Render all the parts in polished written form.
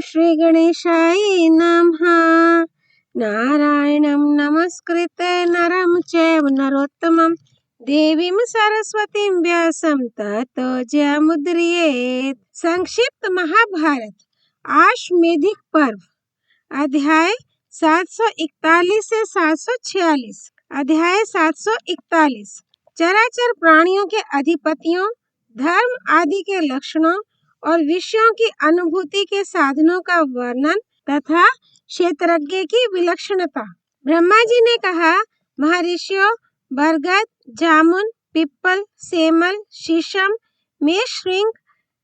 श्री गणेशाय नमः। नारायणं नमस्कृत्य नरं चैव नरोत्तमं देवीं सरस्वतीं व्यासं ततो जयमुदीरयेत्। संक्षिप्त महाभारत आश्वेधिक पर्व अध्याय 741 से 746। अध्याय 741 चराचर प्राणियों के अधिपतियों, धर्म आदि के लक्षणों और विषयों की अनुभूति के साधनों का वर्णन तथा क्षेत्रज्ञ की विलक्षणता। ब्रह्मा जी ने कहा, महर्षियों, बरगद, जामुन, पिप्पल, सेमल, शीशम, मेषशृंग,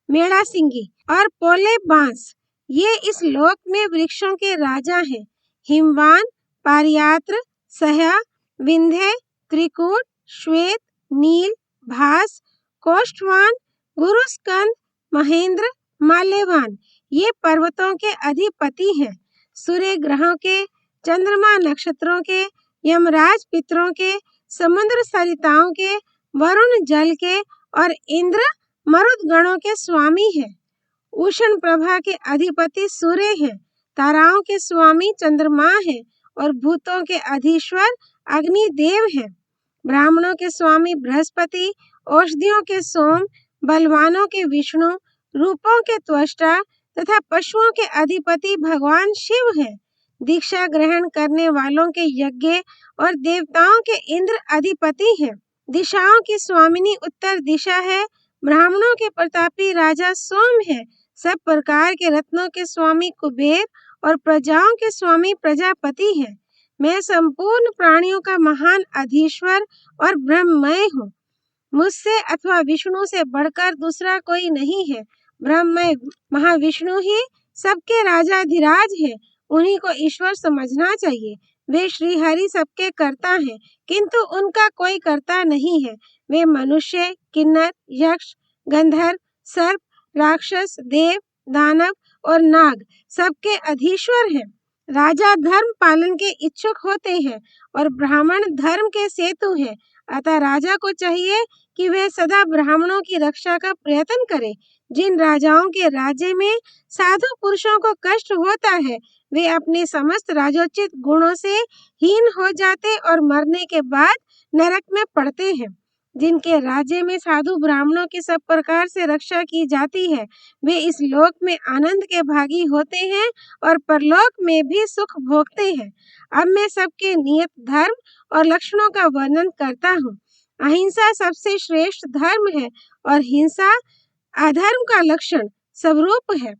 मेढ़ासिंगी और पोले बांस ये इस लोक में वृक्षों के राजा हैं। हिमवान, पारियात्र, सह्य, विंध्य, त्रिकूट, श्वेत, नील, भास, कोष्ठवान, गुरुस्कंद, महेंद्र, माल्यवान ये पर्वतों के अधिपति हैं। सूर्य ग्रहों के, चंद्रमा नक्षत्रों के, यमराज पितरों के, समुद्र सरिताओं के, वरुण जल के और इंद्र मरुद गणों के स्वामी हैं। उष्ण प्रभा के अधिपति सूर्य हैं, ताराओं के स्वामी चंद्रमा हैं और भूतों के अधीश्वर अग्नि देव हैं। ब्राह्मणों के स्वामी बृहस्पति, औषधियों के सोम, बलवानों के विष्णु, रूपों के त्वष्टा तथा पशुओं के अधिपति भगवान शिव हैं। दीक्षा ग्रहण करने वालों के यज्ञ और देवताओं के इंद्र अधिपति हैं। दिशाओं की स्वामिनी उत्तर दिशा है। ब्राह्मणों के प्रतापी राजा सोम है। सब प्रकार के रत्नों के स्वामी कुबेर और प्रजाओं के स्वामी प्रजापति हैं। मैं संपूर्ण प्राणियों का महान अधीश्वर और ब्रह्ममय हूँ। मुझसे अथवा विष्णु से बढ़कर दूसरा कोई नहीं है। ब्रह्ममय महाविष्णु ही सबके राजाधिराज हैं। उन्हीं को ईश्वर समझना चाहिए। वे श्री हरि सबके कर्ता हैं, किंतु उनका कोई कर्ता नहीं है। वे मनुष्य, किन्नर, यक्ष, गंधर्व, सर्प, राक्षस, देव, दानव और नाग सबके अधीश्वर हैं। राजा धर्म पालन के इच्छुक होते हैं और ब्राह्मण धर्म के सेतु हैं। अतः राजा को चाहिए कि वह सदा ब्राह्मणों की रक्षा का प्रयत्न करे। जिन राजाओं के राज्य में साधु पुरुषों को कष्ट होता है, वे अपने समस्त राजोचित गुणों से हीन हो जाते और मरने के बाद नरक में पड़ते हैं। जिनके राज्य में साधु ब्राह्मणों की सब प्रकार से रक्षा की जाती है, वे इस लोक में आनंद के भागी होते हैं और परलोक में भी सुख भोगते हैं। अब मैं सबके नियत धर्म और लक्षणों का वर्णन करता हूँ। अहिंसा सबसे श्रेष्ठ धर्म है और हिंसा अधर्म का लक्षण स्वरूप है।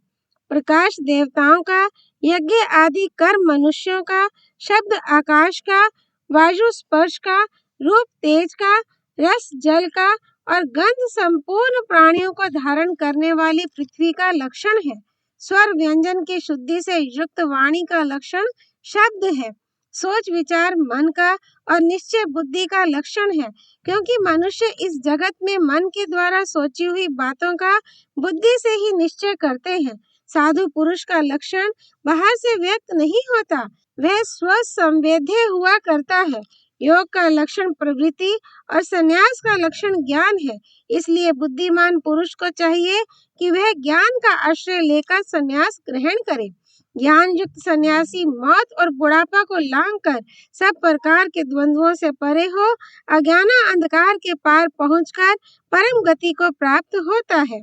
प्रकाश देवताओं का, यज्ञ आदि कर्म मनुष्यों का, शब्द आकाश का, वायु स्पर्श का, रूप तेज का, रस जल का और गंध संपूर्ण प्राणियों को धारण करने वाली पृथ्वी का लक्षण है। स्वर व्यंजन की शुद्धि से युक्त वाणी का लक्षण शब्द है। सोच विचार मन का और निश्चय बुद्धि का लक्षण है, क्योंकि मनुष्य इस जगत में मन के द्वारा सोची हुई बातों का बुद्धि से ही निश्चय करते हैं। साधु पुरुष का लक्षण बाहर से व्यक्त नहीं होता, वह स्वसंवेद्य हुआ करता है। योग का लक्षण प्रवृत्ति और संन्यास का लक्षण ज्ञान है। इसलिए बुद्धिमान पुरुष को चाहिए कि वह ज्ञान का आश्रय लेकर संन्यास ग्रहण करे। ज्ञान युक्त सन्यासी मौत और बुढ़ापा को लांघकर सब प्रकार के द्वंद्वों से परे हो अज्ञाना अंधकार के पार पहुंचकर परम गति को प्राप्त होता है।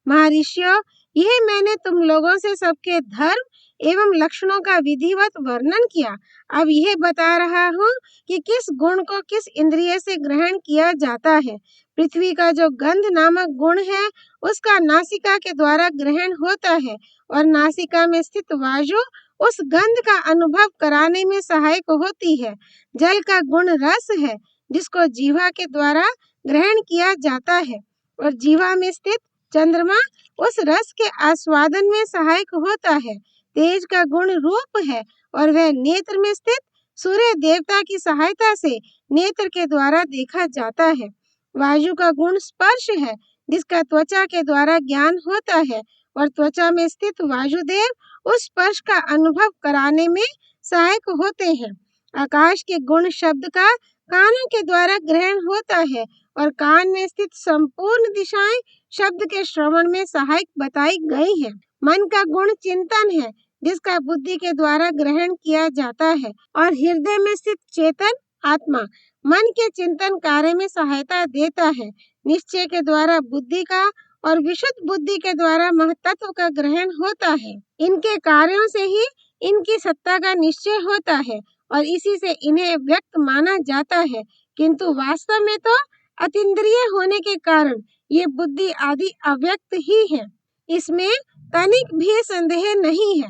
महर्षियों, यह मैंने तुम लोगों से सबके धर्म एवं लक्षणों का विधिवत वर्णन किया। अब यह बता रहा हूँ कि किस गुण को किस इंद्रिय से ग्रहण किया जाता है। पृथ्वी का जो गंध नामक गुण है, उसका नासिका के द्वारा ग्रहण होता है और नासिका में स्थित वायु उस गंध का अनुभव कराने में सहायक होती है। जल का गुण रस है, जिसको जीवा के द्वारा ग्रहण किया जाता है और जीवा में स्थित चंद्रमा उस रस के आस्वादन में सहायक होता है। तेज का गुण रूप है और वह नेत्र में स्थित सूर्य देवता की सहायता से नेत्र के द्वारा देखा जाता है। वायु का गुण स्पर्श है, जिसका त्वचा के द्वारा ज्ञान होता है और त्वचा में स्थित वायुदेव उस स्पर्श का अनुभव कराने में सहायक होते हैं। आकाश के गुण शब्द का कानों के द्वारा ग्रहण होता है और कान में स्थित संपूर्ण दिशाएं शब्द के श्रवण में सहायक बताई गई हैं। मन का गुण चिंतन है, जिसका बुद्धि के द्वारा ग्रहण किया जाता है, और हृदय में स्थित चेतन आत्मा मन के चिंतन कार्य में सहायता देता है। निश्चय के द्वारा बुद्धि का और विशुद्ध बुद्धि के द्वारा महत्त्व का ग्रहण होता है। इनके कार्यों से ही इनकी सत्ता का निश्चय होता है और इसी से इन्हें व्यक्त माना जाता है, किंतु वास्तव में तो अतीन्द्रिय होने के कारण ये बुद्धि आदि अव्यक्त ही है। इसमें तनिक भी संदेह नहीं है।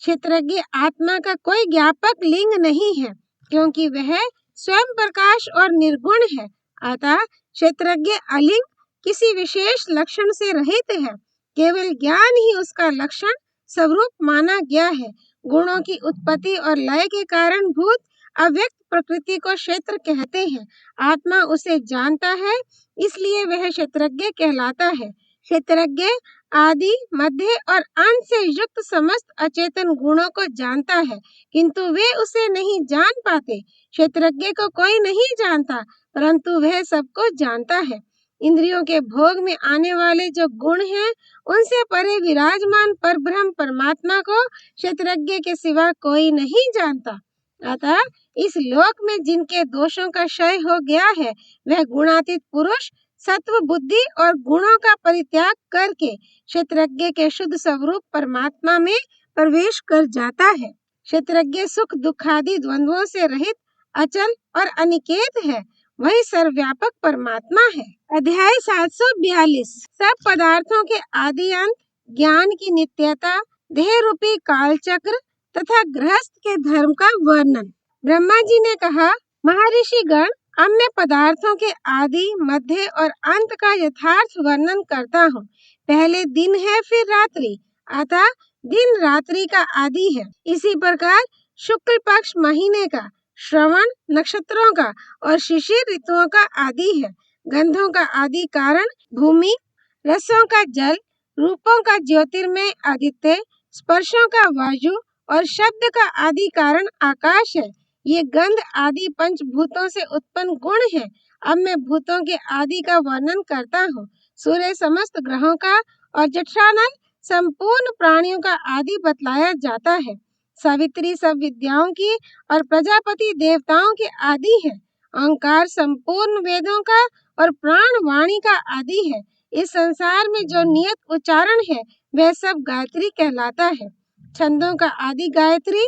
क्षेत्रज्ञ आत्मा का कोई ज्ञापक लिंग नहीं है, क्योंकि वह स्वयं प्रकाश और निर्गुण है। अतः क्षेत्रज्ञ अलिंग किसी विशेष लक्षण से रहित है। केवल ज्ञान ही उसका लक्षण स्वरूप माना गया है। गुणों की उत्पत्ति और लय के कारण भूत अव्यक्त प्रकृति को क्षेत्र कहते हैं। आत्मा उसे जानता है, इसलिए वह क्षेत्रज्ञ कहलाता है। क्षेत्रज्ञ आदि मध्य और अंत से युक्त समस्त अचेतन गुणों को जानता है, किंतु वे उसे नहीं जान पाते। क्षेत्रज्ञ को कोई नहीं जानता, परंतु वह सबको जानता है। इंद्रियों के भोग में आने वाले जो गुण हैं, उनसे परे विराजमान परब्रह्म परमात्मा को क्षेत्रज्ञ के सिवा कोई नहीं जानता। अतः इस लोक में जिनके दोषों का क्षय हो गया है, वह गुणातीत पुरुष सत्व बुद्धि और गुणों का परित्याग करके क्षेत्रज्ञ के शुद्ध स्वरूप परमात्मा में प्रवेश कर जाता है। क्षेत्रज्ञ सुख दुखादि द्वंद्वों से रहित अचल और अनिकेत है, वही सर्वव्यापक परमात्मा है। अध्याय 742 सब पदार्थों के आदि अंत, ज्ञान की नित्यता, देह रूपी कालचक्र तथा गृहस्थ के धर्म का वर्णन। ब्रह्मा जी ने कहा, महर्षि गण, अब मैं पदार्थों के आदि मध्य और अंत का यथार्थ वर्णन करता हूँ। पहले दिन है, फिर रात्रि, अतः दिन रात्रि का आदि है। इसी प्रकार शुक्ल पक्ष महीने का, श्रवण नक्षत्रों का और शिशिर ऋतुओं का आदि है। गंधों का आदि कारण भूमि, रसों का जल, रूपों का ज्योतिर्मय आदित्य, स्पर्शों का वायु और शब्द का आदि कारण आकाश है। ये गंध आदि पंचभूतों से उत्पन्न गुण है। अब मैं भूतों के आदि का वर्णन करता हूँ। सूर्य समस्त ग्रहों का और जठरानल संपूर्ण प्राणियों का आदि बतलाया जाता है। सावित्री सब विद्याओं की और प्रजापति देवताओं के आदि है। ओंकार संपूर्ण वेदों का और प्राण वाणी का आदि है। इस संसार में जो नियत उच्चारण है, वह सब गायत्री कहलाता है। छंदों का आदि गायत्री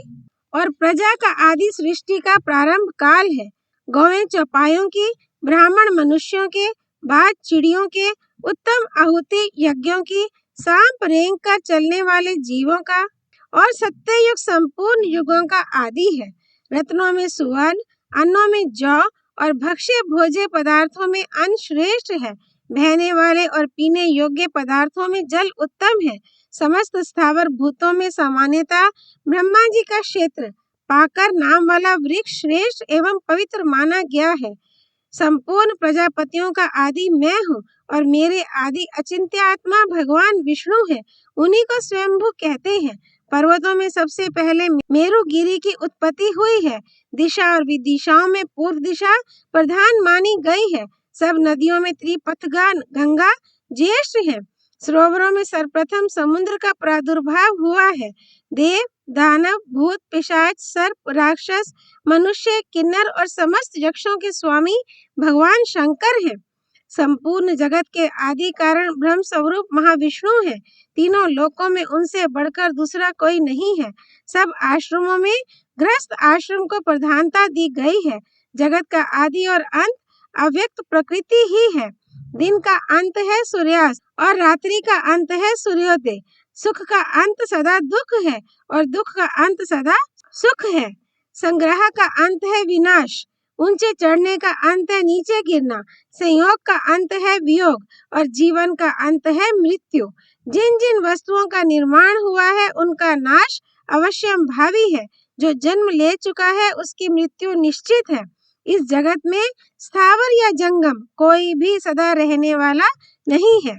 और प्रजा का आदि सृष्टि का प्रारंभ काल है। गौएं चौपायों की, ब्राह्मण मनुष्यों के, बाज चिड़ियों के, उत्तम आहुति यज्ञों की, सांप रेंग कर चलने वाले जीवों का और सत्ययुग संपूर्ण युगों का आदि है। रत्नों में सुवर्ण, अन्नों में जौ और भक्ष्य भोज्य पदार्थों में अन्न श्रेष्ठ है। बहने वाले और पीने योग्य पदार्थों में जल उत्तम है। समस्त स्थावर भूतों में सामान्यतः ब्रह्मा जी का क्षेत्र पाकर नाम वाला वृक्ष श्रेष्ठ एवं पवित्र माना गया है। संपूर्ण प्रजापतियों का आदि मैं हूँ और मेरे आदि अचिंत्य आत्मा भगवान विष्णु है। उन्हीं को स्वयंभू कहते हैं। पर्वतों में सबसे पहले मेरुगिरी की उत्पत्ति हुई है। दिशा और विदिशाओं में पूर्व दिशा प्रधान मानी गई है। सब नदियों में त्रिपथगा गंगा ज्येष्ठ है। सरोवरों में सर्वप्रथम समुद्र का प्रादुर्भाव हुआ है। देव, दानव, भूत, पिशाच, सर्प, राक्षस, मनुष्य, किन्नर और समस्त यक्षों के स्वामी भगवान शंकर हैं। संपूर्ण जगत के आदि कारण ब्रह्म स्वरूप महाविष्णु है। तीनों लोकों में उनसे बढ़कर दूसरा कोई नहीं है। सब आश्रमों में गृहस्थ आश्रम को प्रधानता दी गई है। जगत का आदि और अंत अव्यक्त प्रकृति ही है। दिन का अंत है सूर्यास्त और रात्रि का अंत है सूर्योदय। सुख का अंत सदा दुख है और दुख का अंत सदा सुख है। संग्रह का अंत है विनाश, ऊंचे चढ़ने का अंत है नीचे गिरना। संयोग का अंत है वियोग और जीवन का अंत है मृत्यु। जिन जिन वस्तुओं का निर्माण हुआ है, उनका नाश अवश्यम भावी है। जो जन्म ले चुका है, उसकी मृत्यु निश्चित है। इस जगत में स्थावर या जंगम कोई भी सदा रहने वाला नहीं है।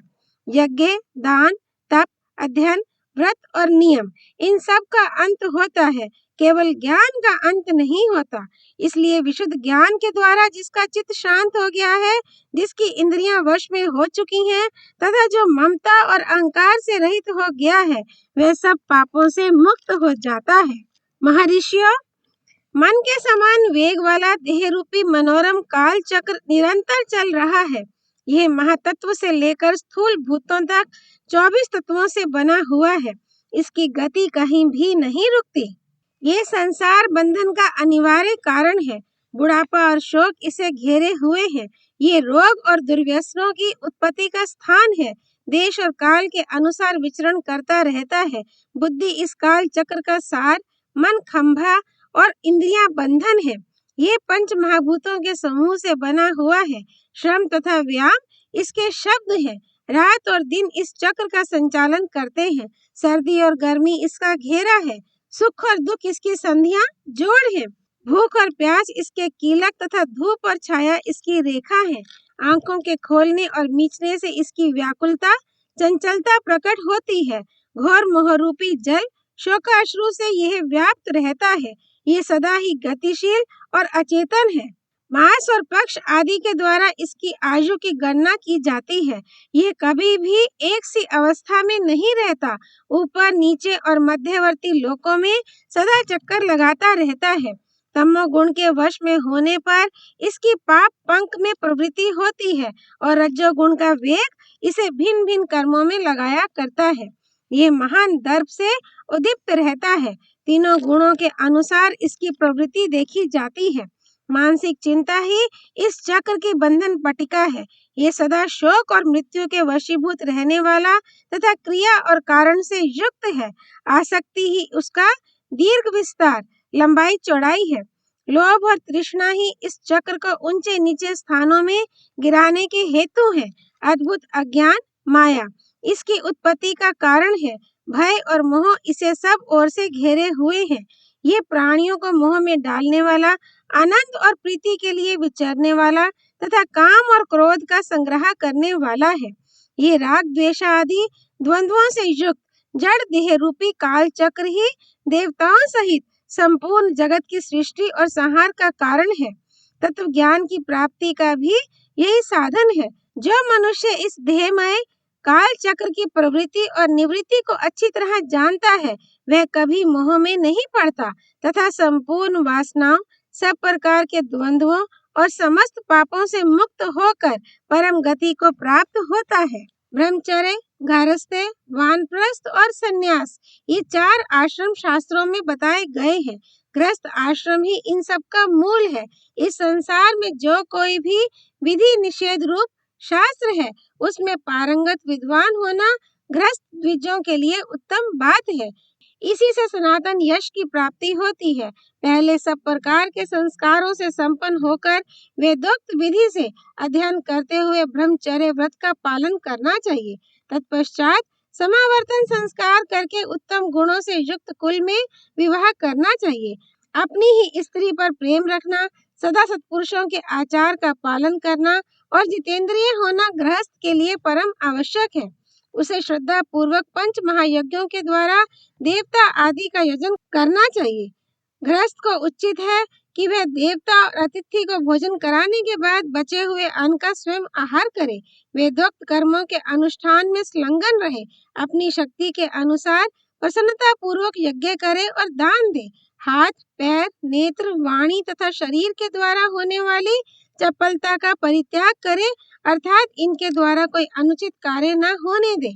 यज्ञ, दान, तप, अध्ययन, व्रत और नियम, इन सब का अंत होता है, केवल ज्ञान का अंत नहीं होता। इसलिए विशुद्ध ज्ञान के द्वारा जिसका चित्त शांत हो गया है, जिसकी इंद्रियां वश में हो चुकी हैं तथा जो ममता और अहंकार से रहित हो गया है, वह सब पापों से मुक्त हो जाता है। महर्षियों, मन के समान वेग वाला देह रूपी मनोरम काल चक्र निरंतर चल रहा है। यह महातत्व से लेकर स्थूल भूतों तक 24 तत्वों से बना हुआ है। इसकी गति कहीं भी नहीं रुकती। ये संसार बंधन का अनिवार्य कारण है। बुढ़ापा और शोक इसे घेरे हुए हैं। ये रोग और दुर्व्यसनों की उत्पत्ति का स्थान है। देश और काल के अनुसार विचरण करता रहता है। बुद्धि इस काल चक्र का सार, मन खंभा और इंद्रियां बंधन है। ये पंच महाभूतों के समूह से बना हुआ है। श्रम तथा व्यायाम इसके शब्द हैं। रात और दिन इस चक्र का संचालन करते हैं। सर्दी और गर्मी इसका घेरा है। सुख और दुख इसकी संधियां जोड़ है। भूख और प्यास इसके कीलक तथा धूप और छाया इसकी रेखा है। आंखों के खोलने और मीचने से इसकी व्याकुलता, चंचलता प्रकट होती है। घोर मोहरूपी जल शोकाश्रु से यह व्याप्त रहता है। ये सदा ही गतिशील और अचेतन है। मास और पक्ष आदि के द्वारा इसकी आयु की गणना की जाती है। यह कभी भी एक सी अवस्था में नहीं रहता। ऊपर, नीचे और मध्यवर्ती लोकों में सदा चक्कर लगाता रहता है। तमोगुण के वश में होने पर इसकी पाप पंख में प्रवृत्ति होती है और रजोगुण का वेग इसे भिन्न भिन्न कर्मों में लगाया करता है। ये महान दर्प से उद्दीप्त रहता है। तीनों गुणों के अनुसार इसकी प्रवृत्ति देखी जाती है। मानसिक चिंता ही इस चक्र की बंधन पटिका है। ये सदा शोक और मृत्यु के वशीभूत रहने वाला तथा क्रिया और कारण से युक्त है। आसक्ति ही उसका दीर्घ विस्तार, लंबाई चौड़ाई है। लोभ और तृष्णा ही इस चक्र को ऊंचे नीचे स्थानों में गिराने के हेतु है। अद्भुत अज्ञान माया इसकी उत्पत्ति का कारण है। भय और मोह इसे सब ओर से घेरे हुए हैं। ये प्राणियों को मोह में डालने वाला, आनंद और प्रीति के लिए विचरने वाला तथा काम और क्रोध का संग्रह करने वाला है। ये राग द्वेष आदि द्वंद्वों से युक्त जड़ देह रूपी काल चक्र ही देवताओं सहित संपूर्ण जगत की सृष्टि और संहार का कारण है। तत्व ज्ञान की प्राप्ति का भी यही साधन है। जो मनुष्य इस देहमय काल चक्र की प्रवृत्ति और निवृत्ति को अच्छी तरह जानता है, वह कभी मोह में नहीं पड़ता तथा संपूर्ण वासनाओं, सब प्रकार के द्वंद्वों और समस्त पापों से मुक्त होकर परम गति को प्राप्त होता है। ब्रह्मचर्य, गारहस्थ्य, वानप्रस्थ और संन्यास ये 4 आश्रम शास्त्रों में बताए गए हैं। गृहस्थ आश्रम ही इन सब का मूल है। इस संसार में जो कोई भी विधि निषेध रूप शास्त्र है, उसमें पारंगत विद्वान होना गृहस्थ द्विजों के लिए उत्तम बात है। इसी से सनातन यश की प्राप्ति होती है। पहले सब प्रकार के संस्कारों से संपन्न होकर वेदोक्त विधि से अध्ययन करते हुए ब्रह्मचर्य व्रत का पालन करना चाहिए। तत्पश्चात समावर्तन संस्कार करके उत्तम गुणों से युक्त कुल में विवाह करना चाहिए। अपनी ही स्त्री पर प्रेम रखना, सदा सत्पुरुषों के आचार का पालन करना और जितेंद्रिय होना गृहस्थ के लिए परम आवश्यक है। उसे श्रद्धा पूर्वक पंच महायज्ञों के द्वारा देवता आदि का यजन करना चाहिए। गृहस्थ को उचित है कि वह देवता और अतिथि को भोजन कराने के बाद बचे हुए अन्न का स्वयं आहार करे। वेदोक्त कर्मों के अनुष्ठान में संलग्न रहे। अपनी शक्ति के अनुसार प्रसन्नता पूर्वक यज्ञ करे और दान दे। हाथ, पैर, नेत्र, वाणी तथा शरीर के द्वारा होने वाली चपलता का परित्याग करे, अर्थात इनके द्वारा कोई अनुचित कार्य न होने दे।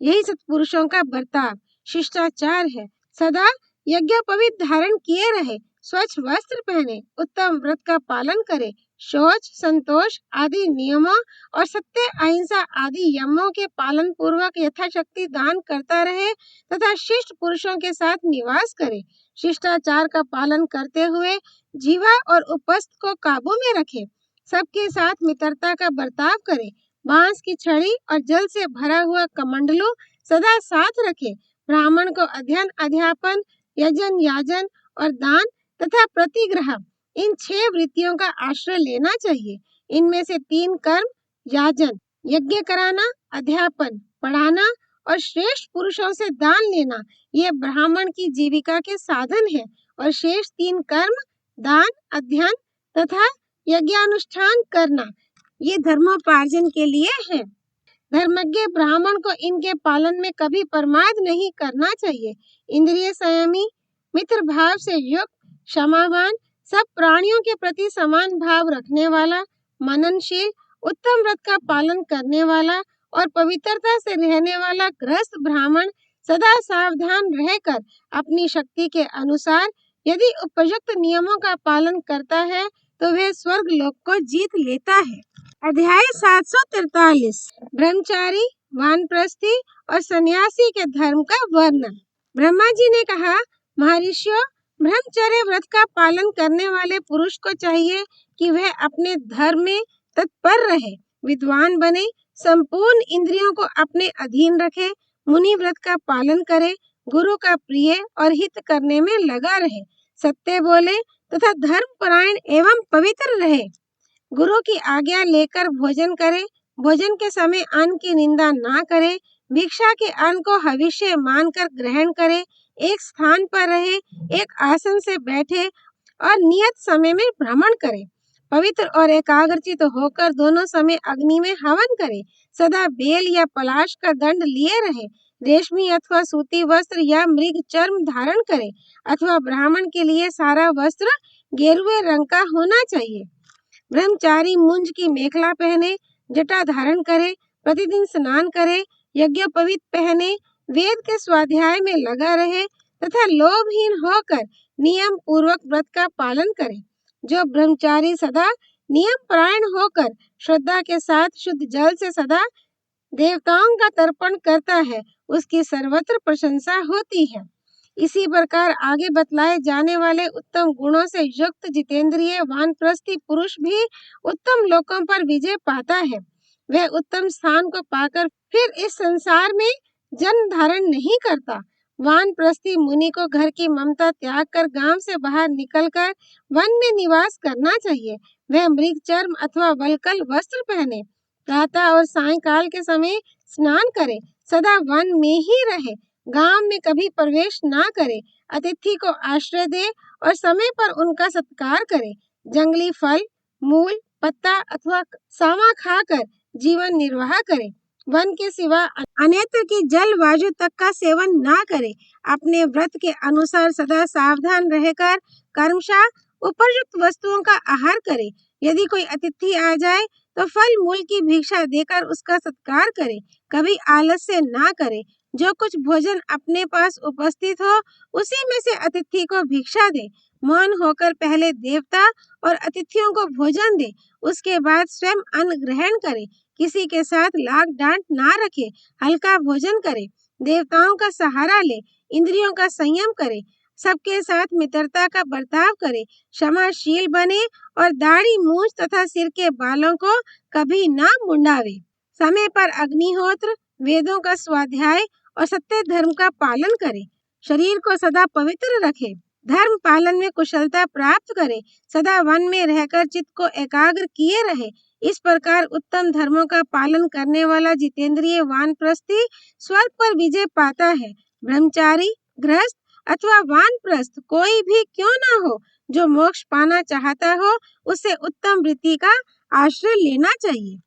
यही सत्पुरुषों का बर्ताव, शिष्टाचार है। सदा यज्ञोपवीत धारण किए रहे, स्वच्छ वस्त्र पहने, उत्तम व्रत का पालन करे, शौच, संतोष आदि नियमों और सत्य, अहिंसा आदि यमों के पालन पूर्वक यथाशक्ति दान करता रहे तथा शिष्ट पुरुषों के साथ निवास करे। शिष्टाचार का पालन करते हुए जीवा और उपस्थ को काबू में रखे। सबके साथ मित्रता का बर्ताव करे। बांस की छड़ी और जल से भरा हुआ कमंडलू सदा साथ रखे। ब्राह्मण को अध्ययन, अध्यापन, यजन, याजन और दान तथा प्रतिग्रह इन 6 वृत्तियों का आश्रय लेना चाहिए। इनमें से 3 कर्म, याजन यज्ञ कराना, अध्यापन पढ़ाना और श्रेष्ठ पुरुषों से दान लेना, ये ब्राह्मण की जीविका के साधन है और शेष 3 कर्म, दान, अध्ययन तथा यज्ञानुष्ठान करना, ये धर्मोपार्जन के लिए है। धर्मज्ञ ब्राह्मण को इनके पालन में कभी प्रमाद नहीं करना चाहिए। इंद्रिय संयमी, मित्र भाव से युक्त, क्षमावान, सब प्राणियों के प्रति समान भाव रखने वाला, मननशील, उत्तम व्रत का पालन करने वाला और पवित्रता से रहने वाला गृहस्थ ब्राह्मण सदा सावधान रहकर अपनी शक्ति के अनुसार यदि उपयुक्त नियमों का पालन करता है तो वह स्वर्ग लोक को जीत लेता है। अध्याय 743 ब्रह्मचारी, वानप्रस्थी और सन्यासी के धर्म का वर्णन। ब्रह्मा जी ने कहा, महर्षियों, ब्रह्मचर्य व्रत का पालन करने वाले पुरुष को चाहिए कि वह अपने धर्म में तत्पर रहे, विद्वान बने, संपूर्ण इंद्रियों को अपने अधीन रखे, मुनि व्रत का पालन करे, गुरु का प्रिय और हित करने में लगा रहे, सत्य बोले तथा धर्मपरायण एवं पवित्र रहे, गुरु की आज्ञा लेकर भोजन करे, भोजन के समय अन्न की निंदा ना करे, भिक्षा के अन्न को हविष्य मानकर ग्रहण करे, एक स्थान पर रहे, एक आसन से बैठे और नियत समय में भ्रमण करे, पवित्र और एकाग्रचित होकर दोनों समय अग्नि में हवन करे, सदा बेल या पलाश का दंड लिए रहे, रेशमी अथवा सूती वस्त्र या मृग चर्म धारण करे अथवा ब्राह्मण के लिए सारा वस्त्र गेरुए रंग का होना चाहिए। ब्रह्मचारी मुंज की मेखला पहने, जटा धारण करे, प्रतिदिन स्नान करे, यज्ञोपवीत पहने, वेद के स्वाध्याय में लगा रहे तथा लोभहीन होकर नियम पूर्वक व्रत का पालन करे। जो ब्रह्मचारी सदा नियम परायण होकर श्रद्धा के साथ शुद्ध जल से सदा देवताओं का तर्पण करता है, उसकी सर्वत्र प्रशंसा होती है। इसी प्रकार आगे बतलाए जाने वाले उत्तम गुणों से युक्त जितेंद्रिय वानप्रस्थी पुरुष भी उत्तम लोकों पर विजय पाता है। वह उत्तम स्थान को पाकर फिर इस संसार में जन्म धारण नहीं करता। वानप्रस्थी मुनि को घर की ममता त्याग कर गांव से बाहर निकलकर वन में निवास करना चाहिए। वह मृग चर्म अथवा वल्कल वस्त्र पहने, प्रातः और सायंकाल के समय स्नान करे, सदा वन में ही रहे, गांव में कभी प्रवेश ना करे, अतिथि को आश्रय दे और समय पर उनका सत्कार करे, जंगली फल, मूल, पत्ता अथवा सावा खाकर जीवन निर्वाह करे, वन के सिवा अन्यत्र की जल वायु तक का सेवन ना करे, अपने व्रत के अनुसार सदा सावधान रहकर कर्मशः उपयुक्त वस्तुओं का आहार करे, यदि कोई अतिथि आ जाए तो फल मूल की भिक्षा देकर उसका सत्कार करे, कभी आलस्य ना करे, जो कुछ भोजन अपने पास उपस्थित हो उसी में से अतिथि को भिक्षा दे, मौन होकर पहले देवता और अतिथियों को भोजन दे, उसके बाद स्वयं अन्न ग्रहण करे, किसी के साथ लाग डांट ना रखे, हल्का भोजन करे, देवताओं का सहारा ले, इंद्रियों का संयम करे, सबके साथ मित्रता का बर्ताव करे, क्षमाशील बने और दाढ़ी, मूछ तथा सिर के बालों को कभी ना मुंडावे, समय पर अग्निहोत्र, वेदों का स्वाध्याय और सत्य धर्म का पालन करे, शरीर को सदा पवित्र रखे, धर्म पालन में कुशलता प्राप्त करे, सदा वन में रहकर चित्त को एकाग्र किए रहे। इस प्रकार उत्तम धर्मों का पालन करने वाला जितेंद्रिय वानप्रस्थी स्वर्ग पर विजय पाता है। ब्रह्मचारी, गृहस्थ अथवा वानप्रस्थ कोई भी क्यों ना हो, जो मोक्ष पाना चाहता हो उसे उत्तम वृत्ति का आश्रय लेना चाहिए।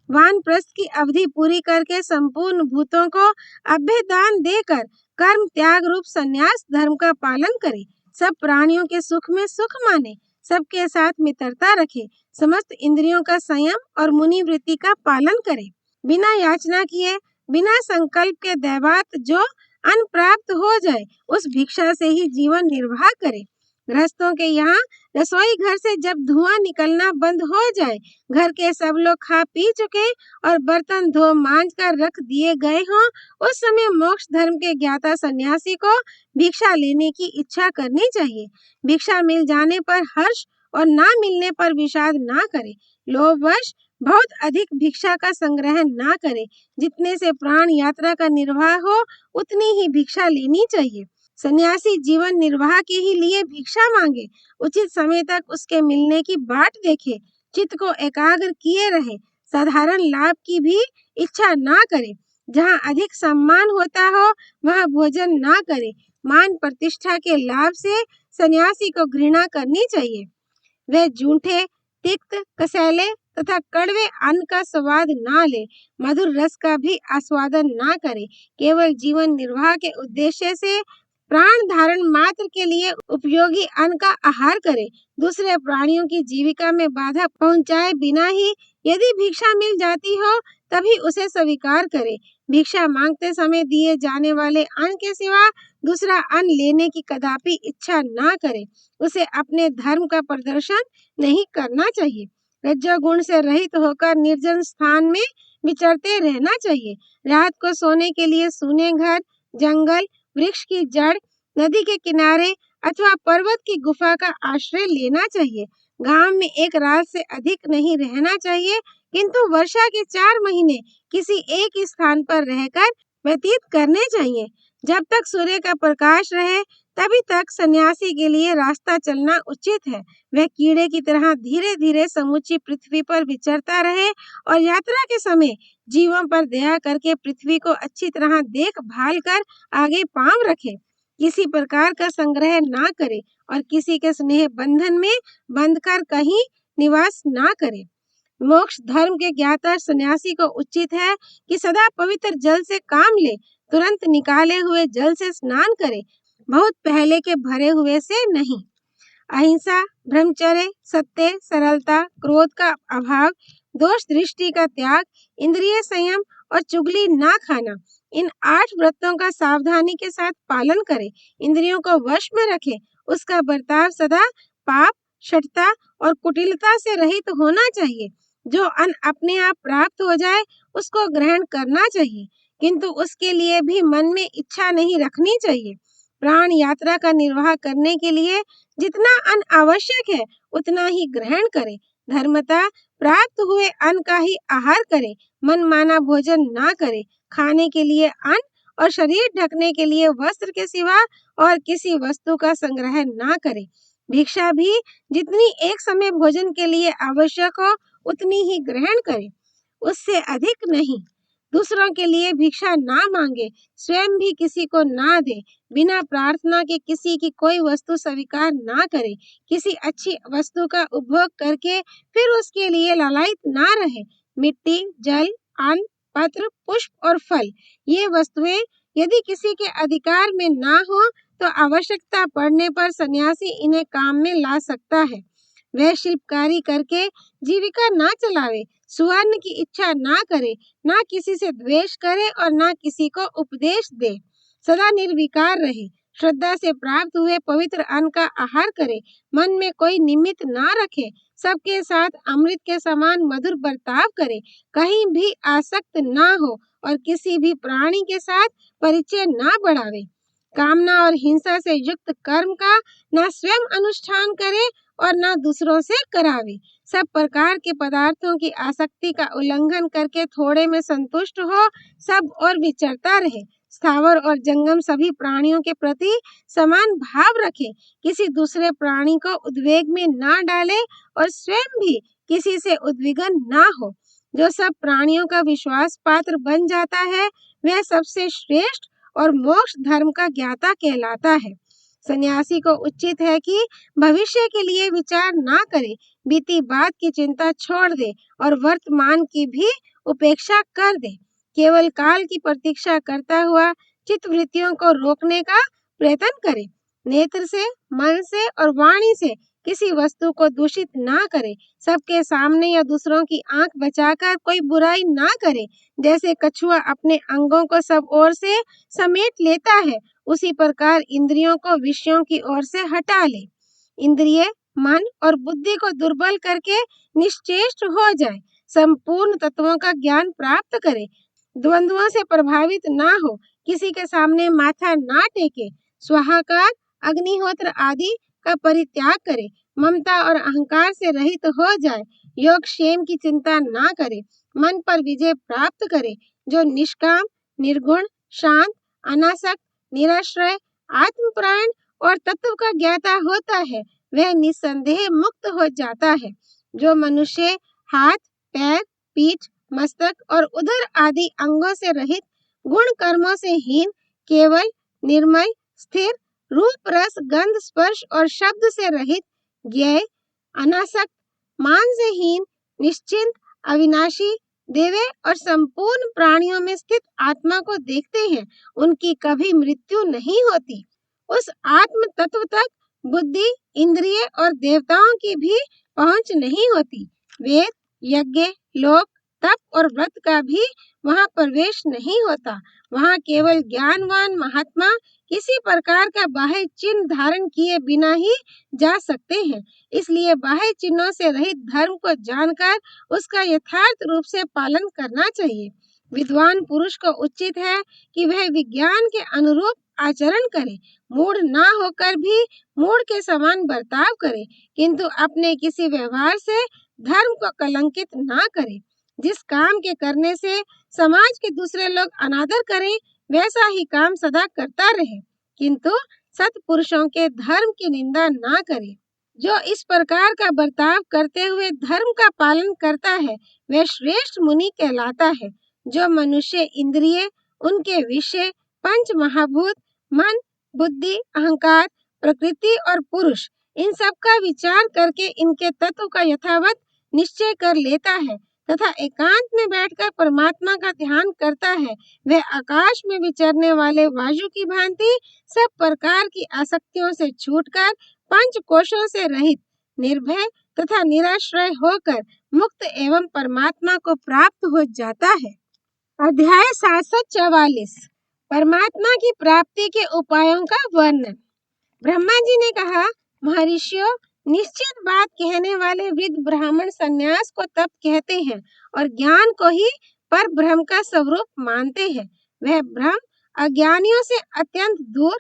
वानप्रस्थ की अवधि पूरी करके संपूर्ण भूतों को अभ्यदान देकर कर्म त्याग रूप संन्यास धर्म का पालन करे, सब प्राणियों के सुख में सुख माने, सबके साथ मित्रता रखे, समस्त इंद्रियों का संयम और मुनि वृत्ति का पालन करे, बिना याचना किए, बिना संकल्प के दैवात जो अन्न प्राप्त हो जाए उस भिक्षा से ही जीवन निर्वाह करे। गृहस्थों के यहाँ रसोई घर से जब धुआं निकलना बंद हो जाए, घर के सब लोग खा पी चुके और बर्तन धो मांज कर रख दिए गए हों, उस समय मोक्ष धर्म के ज्ञाता सन्यासी को भिक्षा लेने की इच्छा करनी चाहिए। भिक्षा मिल जाने पर हर्ष और ना मिलने पर विषाद ना करे, लोभवश बहुत अधिक भिक्षा का संग्रह ना करे, जितने से प्राण यात्रा का निर्वाह हो उतनी ही भिक्षा लेनी चाहिए। सन्यासी जीवन निर्वाह के ही लिए भिक्षा मांगे, उचित समय तक उसके मिलने की बाट देखे, चित्त को एकाग्र किए रहे, साधारण लाभ की भी इच्छा ना करे, जहाँ अधिक सम्मान होता हो वहाँ भोजन ना करे। मान प्रतिष्ठा के लाभ से सन्यासी को घृणा करनी चाहिए। वे झूठे, तिक्त, कसैले तथा कड़वे अन्न का स्वाद ना ले, मधुर रस का भी आस्वादन ना करे। केवल जीवन निर्वाह के उद्देश्य से प्राण धारण मात्र के लिए उपयोगी अन्न का आहार करे। दूसरे प्राणियों की जीविका में बाधा पहुंचाए बिना ही यदि भिक्षा मिल जाती हो तभी उसे स्वीकार करे। भिक्षा मांगते समय दिए जाने वाले अन्न के सिवा दूसरा अन्न लेने की कदापि इच्छा ना करे। उसे अपने धर्म का प्रदर्शन नहीं करना चाहिए। रजोगुण से रहित होकर निर्जन स्थान में विचरते रहना चाहिए। रात को सोने के लिए सूने घर, जंगल, वृक्ष की जड़, नदी के किनारे अथवा पर्वत की गुफा का आश्रय लेना चाहिए। गांव में एक रात से अधिक नहीं रहना चाहिए, किंतु वर्षा के 4 महीने किसी एक स्थान पर रहकर व्यतीत करने चाहिए। जब तक सूर्य का प्रकाश रहे तभी तक सन्यासी के लिए रास्ता चलना उचित है। वह कीड़े की तरह धीरे धीरे समूची पृथ्वी पर विचरता रहे और यात्रा के समय जीवों पर दया करके पृथ्वी को अच्छी तरह देखभाल कर आगे पांव रखे। किसी प्रकार का संग्रह ना करे और किसी के स्नेह बंधन में बंधकर कहीं निवास ना करे। मोक्ष धर्म के ज्ञाता सन्यासी को उचित है कि सदा पवित्र जल से काम ले, तुरंत निकाले हुए जल से स्नान करे, बहुत पहले के भरे हुए से नहीं। अहिंसा, ब्रह्मचर्य, सत्य, सरलता, क्रोध का अभाव, दोष दृष्टि का त्याग, इंद्रिय संयम और चुगली ना खाना, इन 8 व्रतों का सावधानी के साथ पालन करे। इंद्रियों को वश में रखे। उसका बर्ताव सदा पाप, शठता और कुटिलता से रहित होना चाहिए। जो अन्न अपने आप प्राप्त हो जाए उसको ग्रहण करना चाहिए, किंतु उसके लिए भी मन में इच्छा नहीं रखनी चाहिए। प्राण यात्रा का निर्वाह करने के लिए जितना अन्न आवश्यक है उतना ही ग्रहण करे। धर्मतः प्राप्त हुए अन्न का ही आहार करे। मनमाना भोजन ना करे। खाने के लिए अन्न और शरीर ढकने के लिए वस्त्र के सिवा और किसी वस्तु का संग्रह ना करे। भिक्षा भी जितनी एक समय भोजन के लिए आवश्यक हो उतनी ही ग्रहण करे, उससे अधिक नहीं। दूसरों के लिए भिक्षा ना मांगे, स्वयं भी किसी को ना दे। बिना प्रार्थना के किसी की कोई वस्तु स्वीकार ना करे। किसी अच्छी वस्तु का उपभोग करके फिर उसके लिए लालायित ना रहे। मिट्टी, जल, अन्न, पत्र, पुष्प और फल, ये वस्तुएं यदि किसी के अधिकार में ना हो तो आवश्यकता पड़ने पर सन्यासी इन्हें काम में ला सकता है। वह शिल्पकारी करके जीविका ना चलावे, सुवर्ण की इच्छा ना करे, ना किसी से द्वेष करे और ना किसी को उपदेश दे। सदा निर्विकार रहे, श्रद्धा से प्राप्त हुए पवित्र अन्न का आहार करे, मन में कोई निमित्त ना रखे, सबके साथ अमृत के समान मधुर बर्ताव करे, कहीं भी आसक्त ना हो और किसी भी प्राणी के साथ परिचय ना बढ़ावे। कामना और हिंसा से युक्त कर्म का न स्वयं अनुष्ठान करे और न दूसरों से करावे। सब प्रकार के पदार्थों की आसक्ति का उल्लंघन करके थोड़े में संतुष्ट हो, सब और विचरता रहे। स्थावर और जंगम सभी प्राणियों के प्रति समान भाव रखे, किसी दूसरे प्राणी को उद्वेग में ना डाले और स्वयं भी किसी से उद्विग्न ना हो। जो सब प्राणियों का विश्वास पात्र बन जाता है वह सबसे श्रेष्ठ और मोक्ष धर्म का ज्ञाता कहलाता है। सन्यासी को उचित है कि भविष्य के लिए विचार ना करे, बीती बात की चिंता छोड़ दे और वर्तमान की भी उपेक्षा कर दे। केवल काल की प्रतीक्षा करता हुआ चित्तवृत्तियों को रोकने का प्रयत्न करे। नेत्र से, मन से और वाणी से किसी वस्तु को दूषित ना करे। सबके सामने या दूसरों की आंख बचाकर कोई बुराई ना करे। जैसे कछुआ अपने अंगों को सब ओर से समेट लेता है, उसी प्रकार इंद्रियों को विषयों की ओर से हटा ले। इंद्रिय, मन और बुद्धि को दुर्बल करके निश्चेष्ट हो जाए। संपूर्ण तत्वों का ज्ञान प्राप्त करे। द्वंद्वों से प्रभावित ना हो, किसी के सामने माथा ना टेके। स्वाहाकार, अग्निहोत्र आदि का परित्याग करे। ममता और अहंकार से रहित हो जाए। योग क्षेम की चिंता ना करे। मन पर विजय प्राप्त करे। जो निष्काम, निर्गुण, शांत, अनासक्त, निराश्रय, आत्मपरायण और तत्व का ज्ञाता होता है वह निस्संदेह मुक्त हो जाता है। जो मनुष्य हाथ, पैर, पीठ, मस्तक और उदर आदि अंगों से रहित गुण कर्मों से हीन, केवल, निर्मल, स्थिर, रूप रस गंध स्पर्श और शब्द से रहित, ज्ञेय, अनासक्त, मान से हीन, निश्चिंत, अविनाशी, देवे और संपूर्ण प्राणियों में स्थित आत्मा को देखते हैं, उनकी कभी मृत्यु नहीं होती। उस आत्म तत्व तक बुद्धि, इंद्रिय और देवताओं की भी पहुंच नहीं होती। वेद, यज्ञ, लोक, तप और व्रत का भी वहां प्रवेश नहीं होता। वहां केवल ज्ञानवान महात्मा किसी प्रकार का बाह्य चिन्ह धारण किए बिना ही जा सकते हैं। इसलिए बाह्य चिन्हों से रहित धर्म को जानकर उसका यथार्थ रूप से पालन करना चाहिए। विद्वान पुरुष को उचित है कि वह विज्ञान के अनुरूप आचरण करे, मूढ़ ना होकर भी मूढ़ के समान बर्ताव करे, किंतु अपने किसी व्यवहार से धर्म को कलंकित ना करे। जिस काम के करने से समाज के दूसरे लोग अनादर करें, वैसा ही काम सदा करता रहे, किंतु सत्पुरुषों के धर्म की निंदा ना करे। जो इस प्रकार का बर्ताव करते हुए धर्म का पालन करता है, वह श्रेष्ठ मुनि कहलाता है। जो मनुष्य इंद्रिय, उनके विषय, पंच महाभूत, मन, बुद्धि, अहंकार, प्रकृति और पुरुष, इन सब का विचार करके इनके तत्व का यथावत निश्चय कर लेता है तथा एकांत में बैठकर परमात्मा का ध्यान करता है, वह आकाश में विचरने वाले वायु की भांति सब प्रकार की आसक्तियों से छूटकर पंच कोशों से रहित, निर्भय तथा निराश्रय होकर मुक्त एवं परमात्मा को प्राप्त हो जाता है। अध्याय 744 परमात्मा की प्राप्ति के उपायों का वर्णन। ब्रह्मा जी ने कहा, महर्षियों, निश्चित बात कहने वाले वृद्ध ब्राह्मण संन्यास को तप कहते हैं और ज्ञान को ही पर ब्रह्म का स्वरूप मानते हैं। वह ब्रह्म अज्ञानियों से अत्यंत दूर,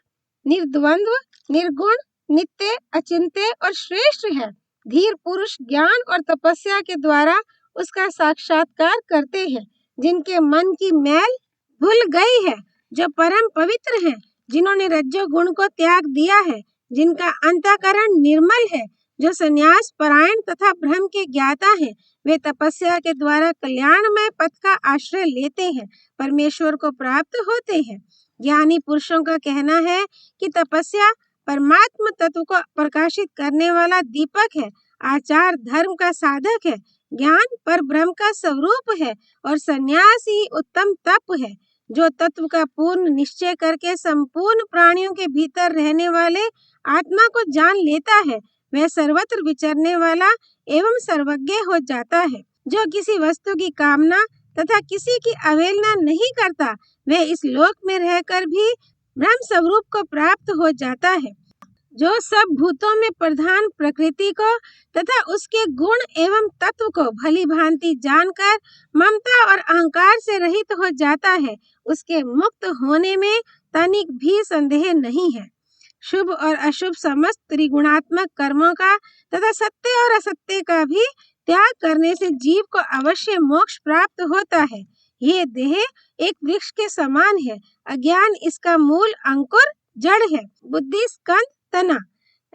निर्द्वंद्व, निर्गुण, नित्य, अचिंत्य और श्रेष्ठ है। धीर पुरुष ज्ञान और तपस्या के द्वारा उसका साक्षात्कार करते हैं। जिनके मन की मैल धुल गई है, जो परम पवित्र हैं, जिन्होंने रज्जोगुण को त्याग दिया है, जिनका अंतःकरण निर्मल है, जो संन्यास परायण तथा ब्रह्म के ज्ञाता हैं, वे तपस्या के द्वारा कल्याणमय पथ का आश्रय लेते हैं, परमेश्वर को प्राप्त होते हैं। ज्ञानी पुरुषों का कहना है कि तपस्या परमात्म तत्व को प्रकाशित करने वाला दीपक है, आचार धर्म का साधक है, ज्ञान पर ब्रह्म का स्वरूप है और संन्यास ही उत्तम तप है। जो तत्व का पूर्ण निश्चय करके संपूर्ण प्राणियों के भीतर रहने वाले आत्मा को जान लेता है, वह सर्वत्र विचरने वाला एवं सर्वज्ञ हो जाता है। जो किसी वस्तु की कामना तथा किसी की अवहेलना नहीं करता, वह इस लोक में रहकर भी ब्रह्म स्वरूप को प्राप्त हो जाता है। जो सब भूतों में प्रधान प्रकृति को तथा उसके गुण एवं तत्व को भली भांति जानकर ममता और अहंकार से रहित हो जाता है, उसके मुक्त होने में तनिक भी संदेह नहीं है। शुभ और अशुभ समस्त त्रिगुणात्मक कर्मों का तथा सत्य और असत्य का भी त्याग करने से जीव को अवश्य मोक्ष प्राप्त होता है। ये देह एक वृक्ष के समान है, अज्ञान इसका मूल अंकुर जड़ है, बुद्धि स्कंद तना,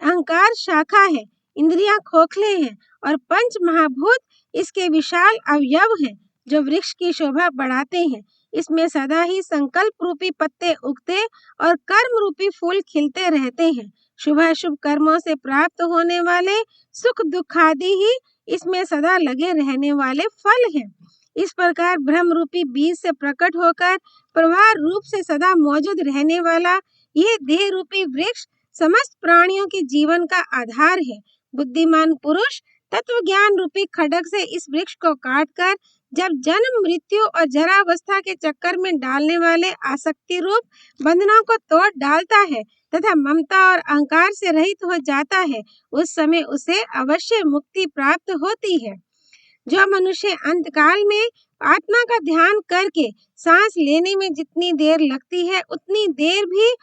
अहंकार शाखा है, इंद्रियां खोखले हैं और पंच महाभूत इसके विशाल अवयव हैं, जो वृक्ष की शोभा बढ़ाते हैं। इसमें सदा ही संकल्प रूपी पत्ते उगते और कर्म रूपी फूल खिलते रहते हैं। शुभाशुभ कर्मों से प्राप्त होने वाले सुख दुख आदि ही इसमें सदा लगे रहने वाले फल हैं। इस प्रकार ब्रह्म रूपी बीज से प्रकट होकर प्रवाह रूप से सदा मौजूद रहने वाला यह देह रूपी वृक्ष समस्त प्राणियों के जीवन का आधार है। बुद्धिमान पुरुष तत्व ज्ञान रूपी खड्ग से इस वृक्ष को काटकर जब जन्म मृत्यु और जरावस्था के चक्कर में डालने वाले आसक्ति रूप बंधनों को तोड़ डालता है तथा ममता और अहंकार से रहित हो जाता है, उस समय उसे अवश्य मुक्ति प्राप्त होती है। जो मनुष्य अंतकाल में आत्मा का ध्यान करके सांस लेने में जितनी देर लगती है, उतनी देर भी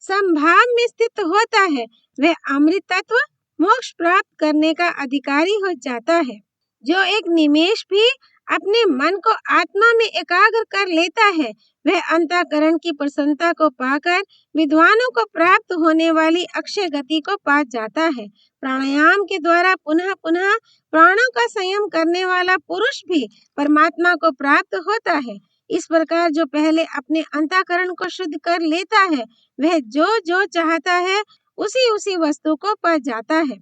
संभाव में स्थित होता है, वह अमृत तत्व मोक्ष प्राप्त करने का अधिकारी हो जाता है। जो एक निमेष भी अपने मन को आत्मा में एकाग्र कर लेता है, वह अंतःकरण की प्रसन्नता को पाकर विद्वानों को प्राप्त होने वाली अक्षय गति को पा जाता है। प्राणायाम के द्वारा पुनः पुनः प्राणों का संयम करने वाला पुरुष भी परमात्मा को प्राप्त होता है। इस प्रकार जो पहले अपने अंतःकरण को शुद्ध कर लेता है, वह जो जो चाहता है उसी उसी वस्तु को पा जाता है।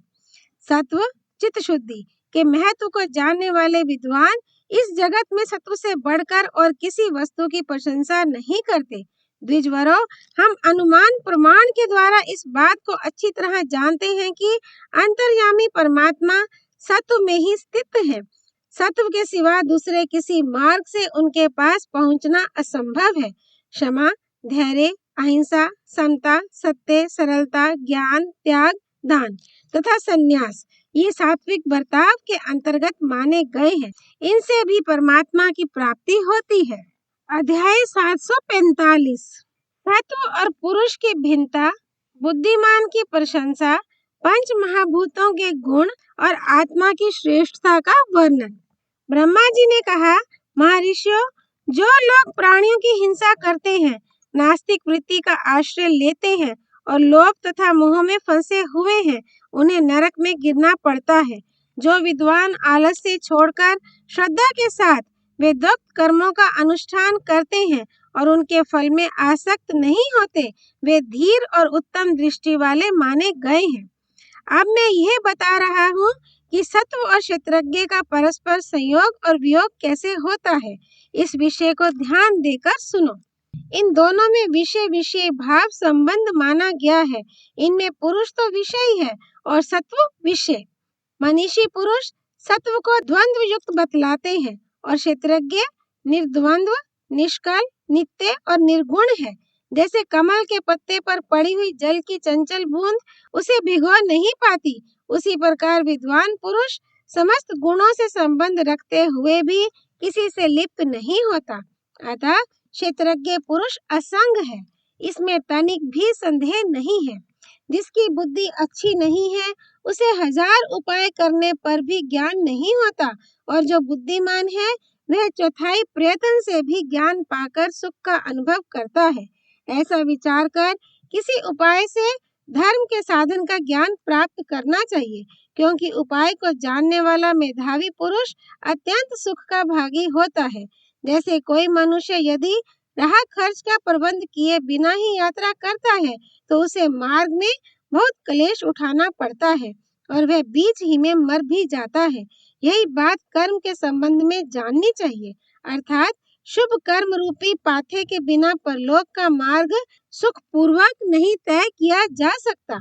सत्व चित्त शुद्धि के महत्व को जानने वाले विद्वान इस जगत में सत्व से बढ़कर और किसी वस्तु की प्रशंसा नहीं करते। द्विजवरों, हम अनुमान प्रमाण के द्वारा इस बात को अच्छी तरह जानते हैं कि अंतर्यामी परमात्मा सत्व में ही स्थित है। सत्व के सिवा दूसरे किसी मार्ग से उनके पास पहुंचना असंभव है। क्षमा, धैर्य, अहिंसा, समता, सत्य, सरलता, ज्ञान, त्याग, दान तथा संन्यास ये सात्विक बर्ताव के अंतर्गत माने गए हैं। इनसे भी परमात्मा की प्राप्ति होती है। अध्याय 745 सत्व और पुरुष की भिन्नता, बुद्धिमान की प्रशंसा, पंच महाभूतों के गुण और आत्मा की श्रेष्ठता का वर्णन। ब्रह्मा जी ने कहा, महर्षियों, जो लोग प्राणियों की हिंसा करते हैं, नास्तिक वृत्ति का आश्रय लेते हैं और लोभ तथा मोह में फंसे हुए हैं, उन्हें नरक में गिरना पड़ता है। जो विद्वान आलस से छोड़कर श्रद्धा के साथ वेदोक्त कर्मों का अनुष्ठान करते हैं और उनके फल में आसक्त नहीं होते, वे धीर और उत्तम दृष्टि वाले माने गए हैं। अब मैं यह बता रहा हूँ कि सत्व और क्षेत्रज्ञ का परस्पर संयोग और वियोग कैसे होता है। इस विषय को ध्यान देकर सुनो। इन दोनों में विषय विषय भाव संबंध माना गया है। इनमें पुरुष तो विषय है और सत्व विषय। मनीषी पुरुष सत्व को द्वंद्व युक्त बतलाते हैं और क्षेत्रज्ञ निर्द्वंद्व, निष्कल, नित्य और निर्गुण है। जैसे कमल के पत्ते पर पड़ी हुई जल की चंचल बूंद उसे भिगो नहीं पाती, उसी प्रकार विद्वान पुरुष समस्त गुणों से संबंध रखते हुए भी किसी से लिप्त नहीं होता। अतः क्षेत्रज्ञ पुरुष असंग है, इसमें तनिक भी संदेह नहीं है। जिसकी बुद्धि अच्छी नहीं है, उसे हजार उपाय करने पर भी ज्ञान नहीं होता, और जो बुद्धिमान है वह चौथाई प्रयत्न से भी ज्ञान पाकर सुख का अनुभव करता है। ऐसा विचार कर किसी उपाय से धर्म के साधन का ज्ञान प्राप्त करना चाहिए, क्योंकि उपाय को जानने वाला मेधावी पुरुष अत्यंत सुख का भागी होता है। जैसे कोई मनुष्य यदि राह खर्च का प्रबंध किए बिना ही यात्रा करता है, तो उसे मार्ग में बहुत क्लेश उठाना पड़ता है और वह बीच ही में मर भी जाता है। यही बात कर्म के संबंध में जाननी चाहिए, अर्थात शुभ कर्म रूपी पाथे के बिना परलोक का मार्ग सुख पूर्वक नहीं तय किया जा सकता।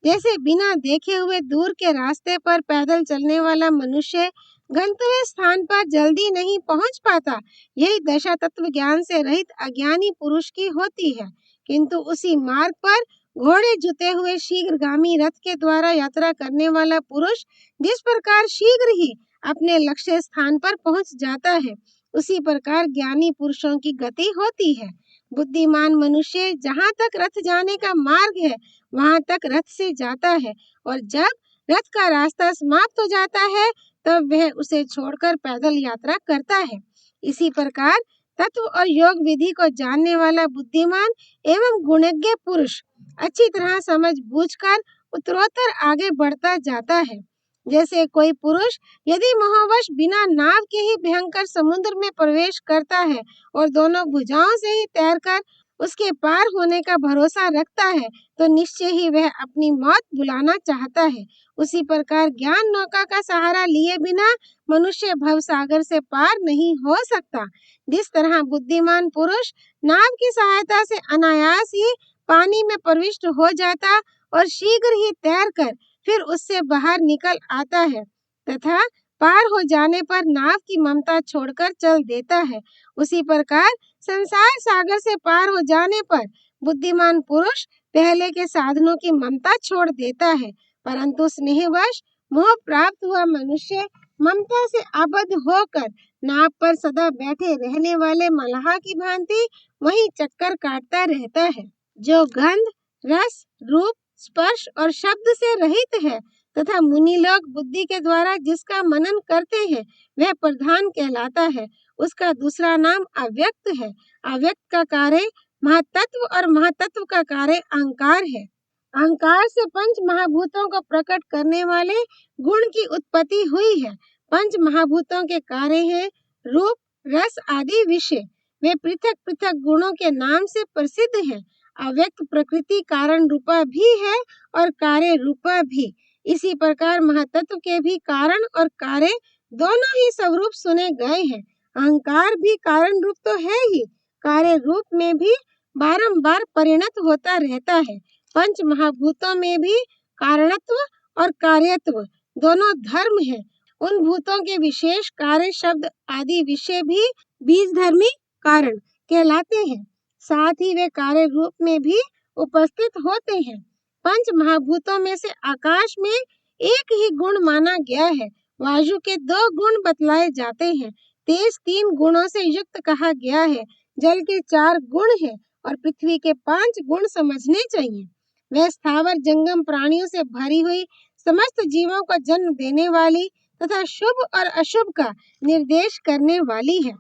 जैसे बिना देखे हुए दूर के रास्ते पर पैदल चलने वाला मनुष्य गंतव्य स्थान पर जल्दी नहीं पहुंच पाता, यही दशा तत्व ज्ञान से रहित अज्ञानी पुरुष की होती है। किंतु उसी मार्ग पर घोड़े जुते हुए शीघ्रगामी रथ के द्वारा यात्रा करने वाला पुरुष जिस प्रकार शीघ्र ही अपने लक्ष्य स्थान पर पहुंच जाता है, उसी प्रकार ज्ञानी पुरुषों की गति होती है। बुद्धिमान मनुष्य जहाँ तक रथ जाने का मार्ग है, वहाँ तक रथ से जाता है, और जब रथ का रास्ता समाप्त हो जाता है, तब वह उसे छोड़कर पैदल यात्रा करता है। इसी प्रकार तत्व और योग विधि को जानने वाला बुद्धिमान एवं गुणज्ञ पुरुष अच्छी तरह समझ बूझकर उत्तरोत्तर आगे बढ़ता जाता है। जैसे कोई पुरुष यदि मोहवश बिना नाव के ही भयंकर समुद्र में प्रवेश करता है और दोनों भुजाओं से ही तैरकर उसके पार होने का भरोसा रखता है, तो निश्चय ही वह अपनी मौत बुलाना चाहता है। उसी प्रकार ज्ञान नौका का सहारा लिए बिना मनुष्य भवसागर से पार नहीं हो सकता। जिस तरह बुद्धिमान पुरुष नाव की सहायता से अनायास ही पानी में प्रविष्ट हो जाता और शीघ्र ही तैरकर फिर उससे बाहर निकल आता है, तथा पार हो जाने पर नाव की ममता छोड़कर चल देता है, उसी प्रकार संसार सागर से पार हो जाने पर बुद्धिमान पुरुष पहले के साधनों की ममता छोड़ देता है। परंतु स्नेहवश मोह प्राप्त हुआ मनुष्य ममता से आबद्ध होकर नाव पर सदा बैठे रहने वाले मल्लाह की भांति वहीं चक्कर काटता रहता है। जो गंध, रस, रूप, स्पर्श और शब्द से रहित है तथा मुनि लोग बुद्धि के द्वारा जिसका मनन करते हैं, वह प्रधान कहलाता है। उसका दूसरा नाम अव्यक्त है। अव्यक्त का कार्य महातत्व और महातत्व का कार्य अहंकार है। अहंकार से पंच महाभूतों को प्रकट करने वाले गुण की उत्पत्ति हुई है। पंच महाभूतों के कार्य हैं रूप, रस आदि विषय। वे पृथक पृथक गुणों के नाम से प्रसिद्ध हैं। अव्यक्त प्रकृति कारण रूपा भी है और कार्य रूपा भी। इसी प्रकार महातत्व के भी कारण और कार्य दोनों ही स्वरूप सुने गए हैं। अहंकार भी कारण रूप तो है ही, कार्य रूप में भी बारंबार परिणत होता रहता है। पंच महाभूतों में भी कारणत्व और कार्यत्व दोनों धर्म है। उन भूतों के विशेष कार्य शब्द आदि विषय भी बीज धर्मी कारण कहलाते हैं। साथ ही वे कार्य रूप में भी उपस्थित होते हैं। पंच महाभूतों में से आकाश में एक ही गुण माना गया है। वायु के 2 गुण बतलाए जाते हैं। तेज 3 गुणों से युक्त कहा गया है। जल के 4 गुण हैं और पृथ्वी के 5 गुण समझने चाहिए। वह स्थावर जंगम प्राणियों से भरी हुई समस्त जीवों को जन्म देने वाली तथा शुभ और अशुभ का निर्देश करने वाली है।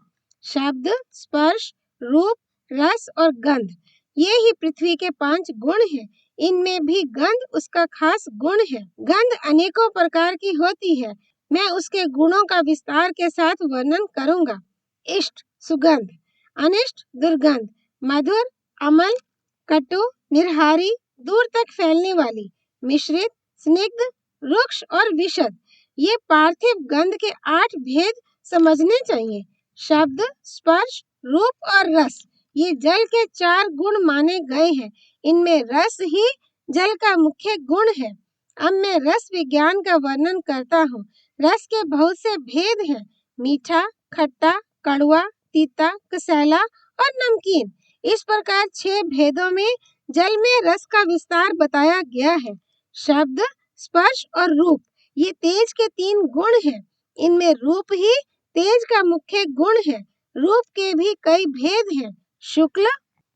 शब्द, स्पर्श, रूप, रस और गंध ये ही पृथ्वी के 5 गुण हैं। इनमें भी गंध उसका खास गुण है। गंध अनेकों प्रकार की होती है। मैं उसके गुणों का विस्तार के साथ वर्णन करूंगा। इष्ट सुगंध, अनिष्ट दुर्गंध, मधुर, अमल, कटु, निर्हारी, दूर तक फैलने वाली, मिश्रित, स्निग्ध, रुक्ष और विशद। ये पार्थिव गंध के 8 भेद समझने चाहिए। शब्द, स्पर्श, रूप और रस ये जल के 4 गुण माने गए हैं। इनमें रस ही जल का मुख्य गुण है। अब मैं रस विज्ञान का वर्णन करता हूँ। रस के बहुत से भेद हैं, मीठा, खट्टा, कड़वा, तीता, कसैला और नमकीन। इस प्रकार 6 भेदों में जल में रस का विस्तार बताया गया है। शब्द, स्पर्श और रूप ये तेज के 3 गुण हैं। इनमें रूप ही तेज का मुख्य गुण है। रूप के भी कई भेद हैं, शुक्ल,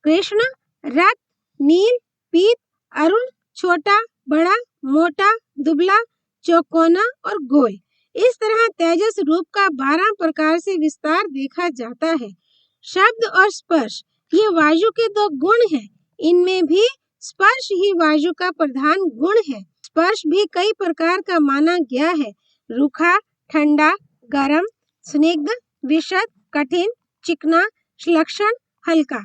कृष्ण, रक्त, नील, पीत, अरुण, छोटा, बड़ा, मोटा, दुबला, चौकोना और गोल। इस तरह तेजस रूप का 12 प्रकार से विस्तार देखा जाता है। शब्द और स्पर्श ये वायु के 2 गुण हैं। इनमें भी स्पर्श ही वायु का प्रधान गुण है। स्पर्श भी कई प्रकार का माना गया है, रूखा, ठंडा, गरम, स्निग्ध, विशद, कठिन, चिकना, श्लक्षण, हल्का,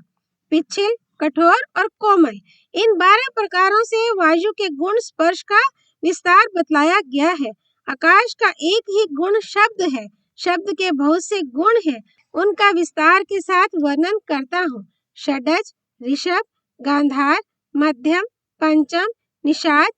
पिच्छल, कठोर और कोमल। इन 12 प्रकारों से वायु के गुण स्पर्श का विस्तार बतलाया गया है। आकाश का एक ही गुण शब्द है। शब्द के बहुत से गुण हैं, उनका विस्तार के साथ वर्णन करता हूँ। षडज, ऋषभ, गांधार, मध्यम, पंचम, निषाद,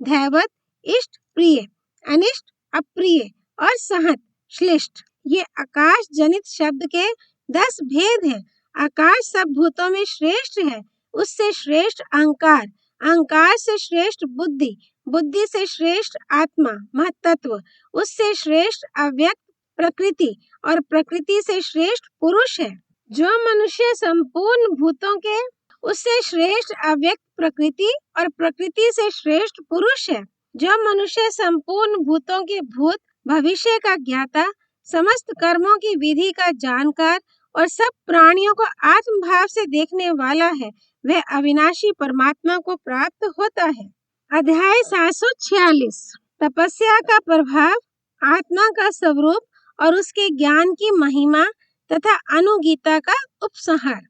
धैवत, इष्ट, प्रिय, अनिष्ट, अप्रिय और सहत, श्लिष्ट। ये आकाश जनित शब्द के 10 भेद हैं। आकाश सब भूतों में श्रेष्ठ है। उससे श्रेष्ठ अहंकार, अहंकार से श्रेष्ठ बुद्धि, बुद्धि से श्रेष्ठ आत्मा महत्त्व, उससे श्रेष्ठ अव्यक्त प्रकृति और प्रकृति से श्रेष्ठ पुरुष है। जो मनुष्य संपूर्ण भूतों के, उससे श्रेष्ठ अव्यक्त प्रकृति और प्रकृति से श्रेष्ठ पुरुष है। जो मनुष्य संपूर्ण भूतों के भूत भविष्य का ज्ञाता, समस्त कर्मों की विधि का जानकार और सब प्राणियों को आत्म भाव से देखने वाला है, वह अविनाशी परमात्मा को प्राप्त होता है। अध्याय 746 तपस्या का प्रभाव, आत्मा का स्वरूप और उसके ज्ञान की महिमा तथा अनुगीता का उपसंहार।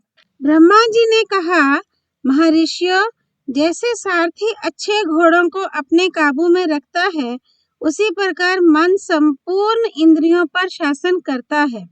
ब्रह्मा जी ने कहा, महर्षियों, जैसे सारथी अच्छे घोड़ों को अपने काबू में रखता है, उसी प्रकार मन संपूर्ण इंद्रियों पर शासन करता है।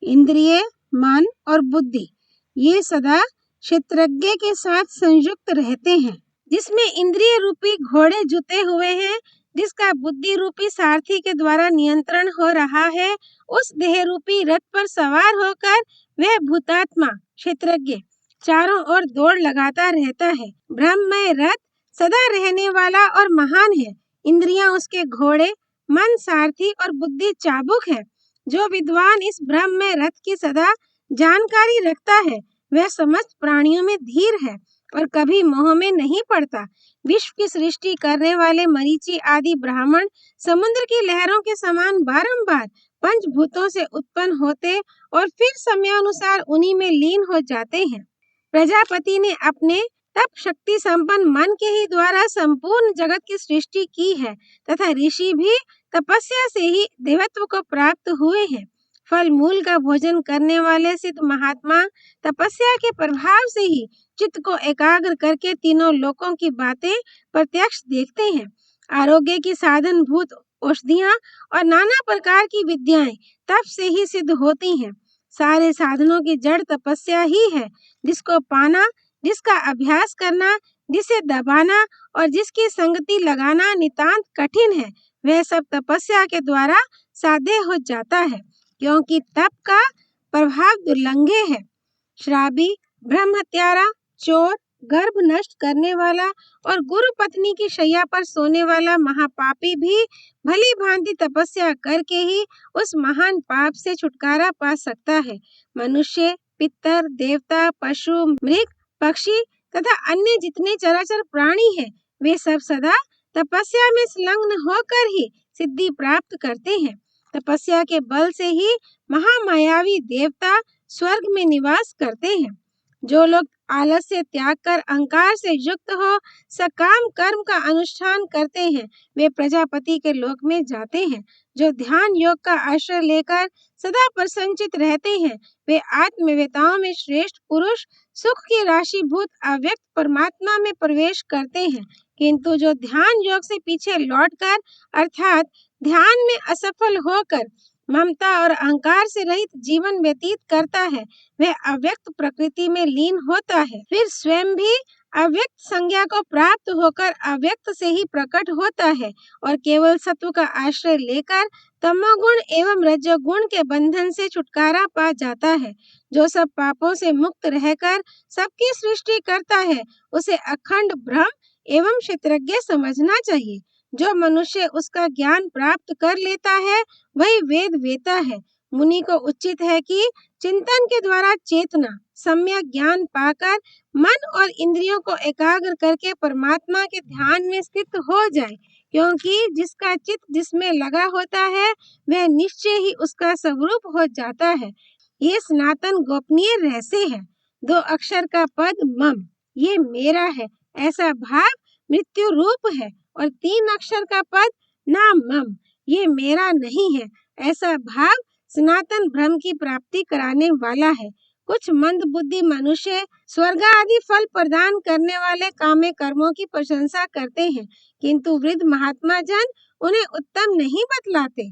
इंद्रिय, मन और बुद्धि ये सदा क्षेत्रज्ञ के साथ संयुक्त रहते हैं। जिसमें इंद्रिय रूपी घोड़े जुते हुए हैं, जिसका बुद्धि रूपी सारथी के द्वारा नियंत्रण हो रहा है, उस देह रूपी रथ पर सवार होकर वह भूतात्मा क्षेत्रज्ञ चारों ओर दौड़ लगाता रहता है। ब्रह्ममय रथ सदा रहने वाला और महान है। इंद्रियां उसके घोड़े, मन सारथी और बुद्धि चाबुक है। जो विद्वान इस ब्रह्ममय रथ की सदा जानकारी रखता है, वह समस्त प्राणियों में धीर है और कभी मोह में नहीं पड़ता। विश्व की सृष्टि करने वाले मरीचि आदि ब्राह्मण समुद्र की लहरों के समान बारंबार पंचभूतों से उत्पन्न होते और फिर समयानुसार उन्हीं में लीन हो जाते हैं। प्रजापति ने अपने तप शक्ति संपन्न मन के ही द्वारा संपूर्ण जगत की सृष्टि की है तथा ऋषि भी तपस्या से ही देवत्व को प्राप्त हुए हैं। फल मूल का भोजन करने वाले सिद्ध महात्मा तपस्या के प्रभाव से ही चित्त को एकाग्र करके तीनों लोकों की बातें प्रत्यक्ष देखते हैं। आरोग्य की साधन भूत औषधियां और नाना प्रकार की विद्याएं तप से ही सिद्ध होती हैं। सारे साधनों की जड़ तपस्या ही है, जिसको पाना, जिसका अभ्यास करना, जिसे दबाना और जिसकी संगति लगाना नितांत कठिन है, वह सब तपस्या के द्वारा साध्य हो जाता है, क्योंकि तप का प्रभाव दुर्लंघे है। श्राबी, ब्रह्म हत्यारा, चोर, गर्भ नष्ट करने वाला और गुरु पत्नी की शैया पर सोने वाला महापापी भी भली भांति तपस्या करके ही उस महान पाप से छुटकारा पा सकता है। मनुष्य, पितर, देवता, पशु, मृग, पक्षी तथा अन्य जितने चराचर प्राणी हैं, वे सब सदा तपस्या में संलग्न होकर ही सिद्धि प्राप्त करते हैं। तपस्या के बल से ही महामायावी देवता स्वर्ग में निवास करते हैं। जो लोग आलस्य त्याग कर अहंकार से युक्त हो सकाम कर्म का अनुष्ठान करते हैं, वे प्रजापति के लोक में जाते हैं। जो ध्यान योग का आश्रय लेकर सदा प्रसन्नचित रहते हैं, वे आत्मवेताओं में श्रेष्ठ पुरुष सुख की राशिभूत अव्यक्त परमात्मा में प्रवेश करते हैं। किंतु जो ध्यान योग से पीछे लौटकर अर्थात ध्यान में असफल होकर ममता और अहंकार से रहित जीवन व्यतीत करता है, वह अव्यक्त प्रकृति में लीन होता है, फिर स्वयं भी अव्यक्त संज्ञा को प्राप्त होकर अव्यक्त से ही प्रकट होता है और केवल सत्व का आश्रय लेकर तमोगुण एवं रजोगुण के बंधन से छुटकारा पा जाता है। जो सब पापों से मुक्त रहकर सबकी सृष्टि करता है, उसे अखंड ब्रह्म एवं क्षेत्रज्ञ समझना चाहिए। जो मनुष्य उसका ज्ञान प्राप्त कर लेता है, वही वेद वेता है। मुनि को उचित है कि चिंतन के द्वारा चेतना सम्यक ज्ञान पाकर मन और इंद्रियों को एकाग्र करके परमात्मा के ध्यान में स्थित हो जाए, क्योंकि जिसका चित्त जिसमें लगा होता है, वह निश्चय ही उसका स्वरूप हो जाता है। ये सनातन गोपनीय रहस्य है। 2 अक्षर का पद मम, ये मेरा है, ऐसा भाव मृत्यु रूप है, और 3 अक्षर का पद ना मम, ये मेरा नहीं है, ऐसा भाव सनातन ब्रह्म की प्राप्ति कराने वाला है। कुछ मंद बुद्धि मनुष्य स्वर्ग आदि फल प्रदान करने वाले काम्य कर्मों की प्रशंसा करते हैं, किंतु वृद्ध महात्मा जन उन्हें उत्तम नहीं बतलाते,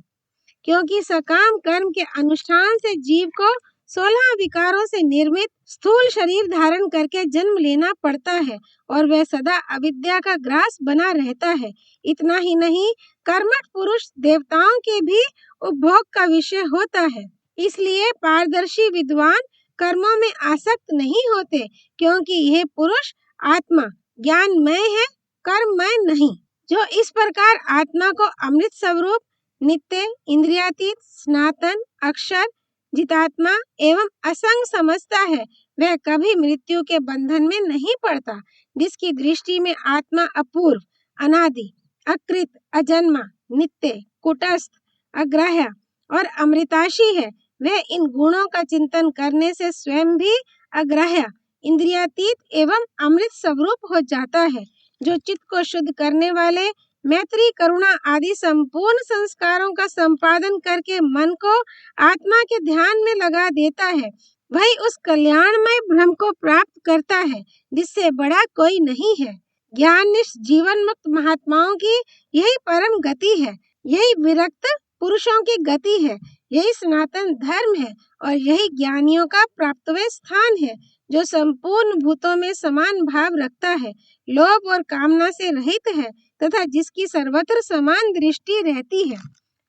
क्योंकि सकाम कर्म के अनुष्ठान से जीव को 16 विकारों से निर्मित स्थूल शरीर धारण करके जन्म लेना पड़ता है और वह सदा अविद्या का ग्रास बना रहता है। इतना ही नहीं, कर्मठ पुरुष देवताओं के भी उपभोग का विषय होता है। इसलिए पारदर्शी विद्वान कर्मों में आसक्त नहीं होते, क्योंकि यह पुरुष आत्मा ज्ञानमय है, कर्ममय नहीं। जो इस प्रकार आत्मा को अमृत स्वरूप, नित्य, इंद्रियातीत, सनातन, अक्षर, जितात्मा एवं असंग समझता है, वह कभी मृत्यु के बंधन में नहीं पड़ता। जिसकी दृष्टि में आत्मा अपूर्व, अनादि, अकृत, अजन्मा, नित्य, कुटस्थ, अग्राह्य और अमृताशी है, वह इन गुणों का चिंतन करने से स्वयं भी अग्राह्य, इंद्रियातीत एवं अमृत स्वरूप हो जाता है। जो चित्त को शुद्ध करने वाले मैत्री, करुणा आदि संपूर्ण संस्कारों का संपादन करके मन को आत्मा के ध्यान में लगा देता है, वही उस कल्याणमय ब्रह्म को प्राप्त करता है, जिससे बड़ा कोई नहीं है। ज्ञाननिष्ठ जीवन मुक्त महात्माओं की यही परम गति है, यही विरक्त पुरुषों की गति है, यही सनातन धर्म है और यही ज्ञानियों का प्राप्तव्य स्थान है। जो संपूर्ण भूतों में समान भाव रखता है, लोभ और कामना से रहित है तथा जिसकी सर्वत्र समान दृष्टि रहती है,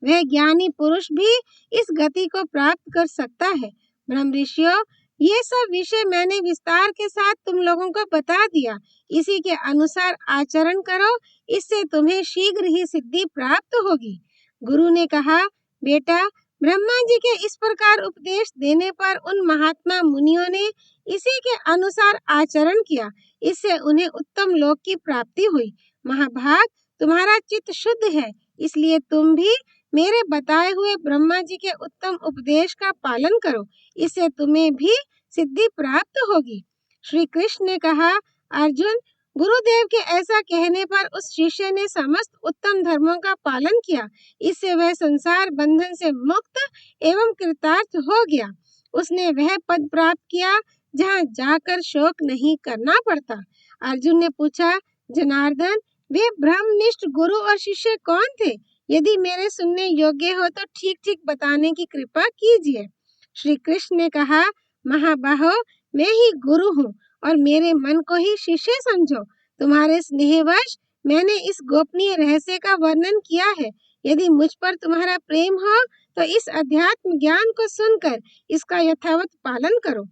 वह ज्ञानी पुरुष भी इस गति को प्राप्त कर सकता है। ब्रह्म ऋषियों, ये सब विषय मैंने विस्तार के साथ तुम लोगों को बता दिया। इसी के अनुसार आचरण करो, इससे तुम्हें शीघ्र ही सिद्धि प्राप्त होगी। गुरु ने कहा, बेटा, ब्रह्मा जी के इस प्रकार उपदेश देने पर उन महात्मा मुनियों ने इसी के अनुसार आचरण किया, इससे उन्हें उत्तम लोक की प्राप्ति हुई। महाभाग, तुम्हारा चित्त शुद्ध है, इसलिए तुम भी मेरे बताए हुए ब्रह्मा जी के उत्तम उपदेश का पालन करो, इससे तुम्हें भी सिद्धि प्राप्त होगी। श्री कृष्ण ने कहा, अर्जुन, गुरुदेव के ऐसा कहने पर उस शिष्य ने समस्त उत्तम धर्मों का पालन किया। इससे वह संसार बंधन से मुक्त एवं कृतार्थ हो गया। उसने वह पद प्राप्त किया जहाँ जाकर शोक नहीं करना पड़ता। अर्जुन ने पूछा, जनार्दन, वे ब्रह्मनिष्ठ गुरु और शिष्य कौन थे? यदि मेरे सुनने योग्य हो तो ठीक ठीक बताने की कृपा कीजिए। श्री कृष्ण ने कहा, महाबाहो, मैं ही गुरु हूँ और मेरे मन को ही शिष्य समझो। तुम्हारे स्नेहवश मैंने इस गोपनीय रहस्य का वर्णन किया है। यदि मुझ पर तुम्हारा प्रेम हो तो इस अध्यात्म ज्ञान को सुनकर इसका यथावत पालन करो।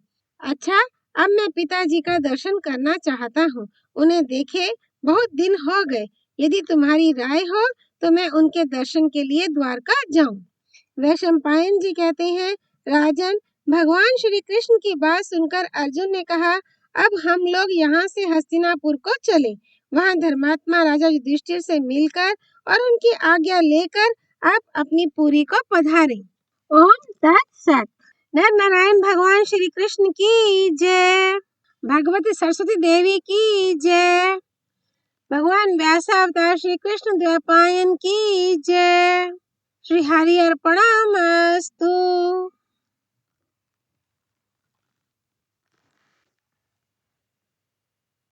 अच्छा, अब मैं पिताजी का दर्शन करना चाहता हूँ। उन्हें देखे बहुत दिन हो गए। यदि तुम्हारी राय हो तो मैं उनके दर्शन के लिए द्वारका जाऊं। वैशंपायन जी कहते हैं, राजन, भगवान श्री कृष्ण की बात सुनकर अर्जुन ने कहा, अब हम लोग यहाँ से हस्तिनापुर को चले। वहाँ धर्मात्मा राजा युधिष्ठिर से मिलकर और उनकी आज्ञा लेकर आप अपनी पुरी को पधारें। ओम तत्सत। नर नारायण भगवान श्री कृष्ण की जय। भगवती सरस्वती देवी की जय। भगवान व्यासावतार श्री कृष्ण द्वैपायन की जय। श्री हरि अर्पणमस्तु।